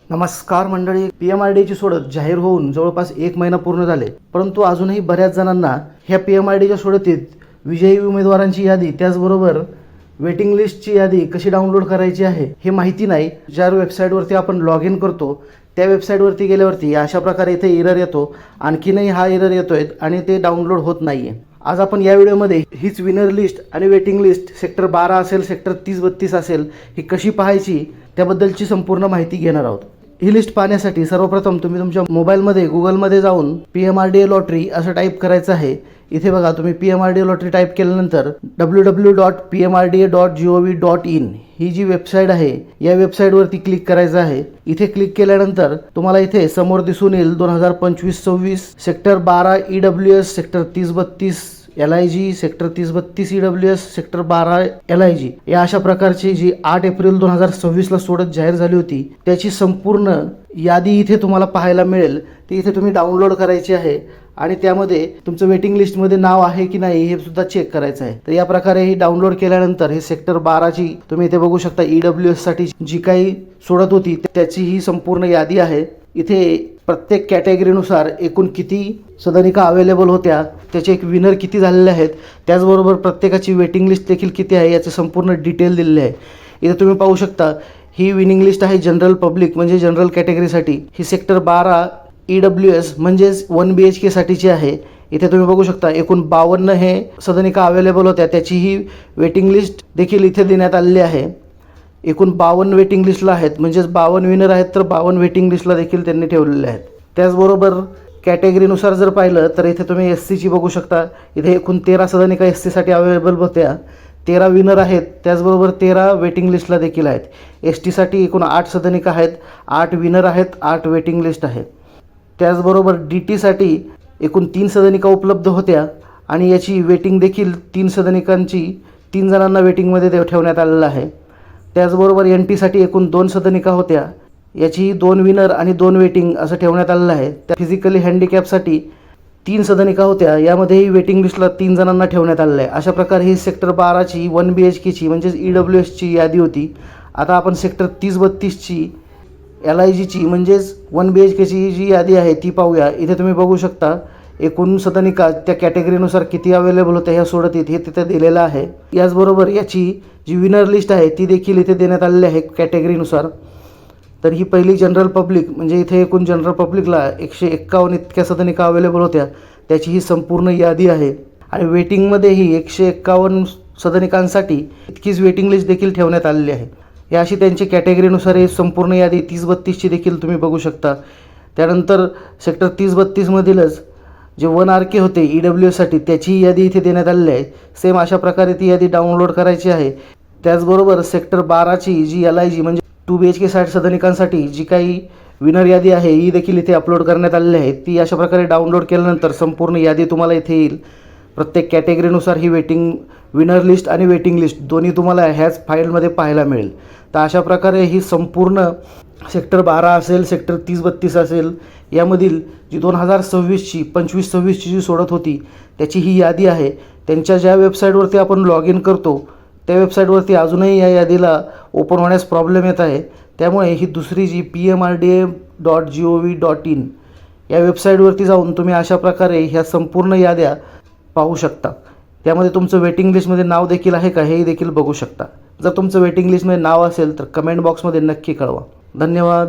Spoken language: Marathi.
नमस्कार मंडळी, PMRDAची सोडत जाहीर होऊन जवळपास 1 महिना पूर्ण झाले, परंतु अजूनही बऱ्याच जणांना ह्या PMRDAच्या सोडतीत विजयी उमेदवारांची यादी त्याचबरोबर वेटिंग लिस्टची यादी कशी डाउनलोड करायची आहे हे माहिती नाही। ज्या वेबसाईटवरती आपण लॉग इन करतो त्या वेबसाईटवरती गेल्यावरती अशा प्रकारे इथे एरर येतो, आणखीनही हा एरर येतोय आणि ते डाउनलोड होत नाहीये। आज आपण या व्हिडिओमध्ये हीच विनर लिस्ट आणि वेटिंग लिस्ट सेक्टर 12 असेल, सेक्टर 30-32 असेल, ही कशी पाहायची त्याबद्दलची संपूर्ण माहिती घेणार आहोत। ही लिस्ट पाहण्यासाठी सर्वप्रथम तुम्ही तुमच्या मोबाईलमध्ये गुगलमध्ये जाऊन PMRDA लॉटरी असं टाईप करायचं आहे। इथे बघा, तुम्ही PMRDA लॉटरी टाईप केल्यानंतर www.pmrda.gov.in ही जी वेबसाईट आहे या वेबसाईटवरती क्लिक करायचं आहे। इथे क्लिक केल्यानंतर तुम्हाला इथे समोर दिसून येईल 2025-26 sector 12 EWS, sector 30-32 LIG, sector 30-32 EWS, sector 12 LIG या अशा प्रकारची जी 8 एप्रिल 2026 ला सोडत जाहीर झाली होती त्याची संपूर्ण यादी इथे तुम्हाला पाहायला मिळेल। ती इथे तुम्ही डाउनलोड करायची आहे आणि त्यामध्ये तुमचं वेटिंग लिस्टमध्ये नाव आहे की नाही हे सुद्धा चेक करायचं आहे। तर या प्रकारे ही डाउनलोड केल्यानंतर हे सेक्टर 12 ची तुम्ही इथे बघू शकता EWS साठी जी काही सोडत होती त्याची ही संपूर्ण यादी आहे। इथे प्रत्येक कॅटेगरीनुसार एकूण किती सदनिका अवेलेबल होत्या, त्याचे एक विनर किती झालेले आहेत, त्याचबरोबर प्रत्येकाची वेटिंग लिस्ट देखील किती आहे याचे संपूर्ण डिटेल दिलेले आहे। इथे तुम्ही पाहू शकता ही विनिंग लिस्ट आहे जनरल पब्लिक म्हणजे जनरल कॅटेगरीसाठी। ही सेक्टर 12 EWS म्हणजेच 1 BHK साठीची आहे। इथे तुम्ही बघू शकता एकूण 52 हे सदनिका अवेलेबल होत्या, त्याची ही वेटिंग लिस्ट देखील इथे देण्यात आलेली आहे। एकूण 52 वेटिंग लिस्टला आहेत, म्हणजेच 52 विनर आहेत, तर 52 वेटिंग लिस्टला देखील त्यांनी ठेवलेले आहेत। त्याचबरोबर कॅटेगरीनुसार जर पाहिलं तर इथे तुम्ही SC ची बघू शकता। इथे एकूण 13 सदनिका SC साठी अवेलेबल होत्या, 13 विनर आहेत, त्याचबरोबर 13 वेटिंग लिस्टला देखील आहेत। ST साठी एकूण 8 सदनिका आहेत, 8 विनर आहेत, 8 वेटिंग लिस्ट आहेत। त्याचबरोबर DT साठी एकूण 3 सदनिका उपलब्ध होत्या आणि याची वेटिंग देखील 3 सदनिकांची 3 जणांना वेटिंगमध्ये ठेवण्यात आलेलं आहे। त्याचबरोबर NT साठी एकूण 2 सदनिका होत्या, याची 2 विनर आणि 2 वेटिंग असं ठेवण्यात आलेलं आहे। त्या फिजिकली हँडिकॅपसाठी 3 सदनिका होत्या, यामध्येही वेटिंग लिस्टला 3 जणांना ठेवण्यात आलेलं आहे। अशा प्रकारे ही सेक्टर 12 ची 1 BHK ची म्हणजेच EWS ची यादी होती। आता आपण सेक्टर 30-32 ची LIG ची म्हणजेच 1 BHK ची जी यादी आहे ती पाहूया। इथे तुम्ही बघू शकता एकूण सदनिका त्या कॅटेगरीनुसार किती अवेलेबल होत्या ह्या सोडतीत हे तिथे दिलेलं आहे। याचबरोबर याची जी विनर लिस्ट आहे ती देखील इथे देण्यात आलेली आहे कॅटेगरीनुसार। तर ही पहिली जनरल पब्लिक म्हणजे इथे एकूण जनरल पब्लिकला 151 इतक्या सदनिका अवेलेबल होत्या, त्याची ही संपूर्ण यादी आहे। आणि वेटिंगमध्येही 151 सदनिकांसाठी इतकीच वेटिंग लिस्ट देखील ठेवण्यात आलेली आहे। या अशी त्यांची कॅटेगरीनुसार ही संपूर्ण यादी 30-32 ची देखील तुम्ही बघू शकता। त्यानंतर सेक्टर 30-32 मधीलच जे 1 RK होते EWS साठी त्याची यादी इथे देण्यात आलेली आहे। सेम अशा प्रकारे ती यादी डाउनलोड करायची आहे। त्याचबरोबर सेक्टर 12 ची जी LIG म्हणजे 2 BHK 60 सदनिकांसाठी जी काही विनर यादी आहे ही देखील इथे अपलोड करण्यात आलेली आहे। ती अशा प्रकारे डाउनलोड केल्यानंतर संपूर्ण यादी तुम्हाला इथे येईल। प्रत्येक कॅटेगरीनुसार ही विनर लिस्ट आणि वेटिंग लिस्ट दोन्ही तुम्हाला ह्याच फाईलमध्ये पाहायला मिळेल। तर अशा प्रकारे ही संपूर्ण सेक्टर 12 असेल, सेक्टर 30-32 असेल, यामधील जी 2026 ची 25-26 ची जी सोडत होती त्याची ही यादी आहे। त्यांच्या ज्या वेबसाईटवरती आपण लॉग इन करतो त्या वेबसाईटवरती अजूनही या यादीला ओपन होण्यास प्रॉब्लेम येत आहे। त्यामुळे ही दुसरी जी PMRDA.gov.in या वेबसाईटवरती जाऊन तुम्ही अशा प्रकारे ह्या संपूर्ण याद्या पाहू शकता। त्यामध्ये तुमचं वेटिंग लिस्टमध्ये नाव देखील आहे का हे देखील बघू शकता। जर तुमचं वेटिंग लिस्टमध्ये नाव असेल तर कमेंट बॉक्समध्ये नक्की कळवा। धन्यवाद।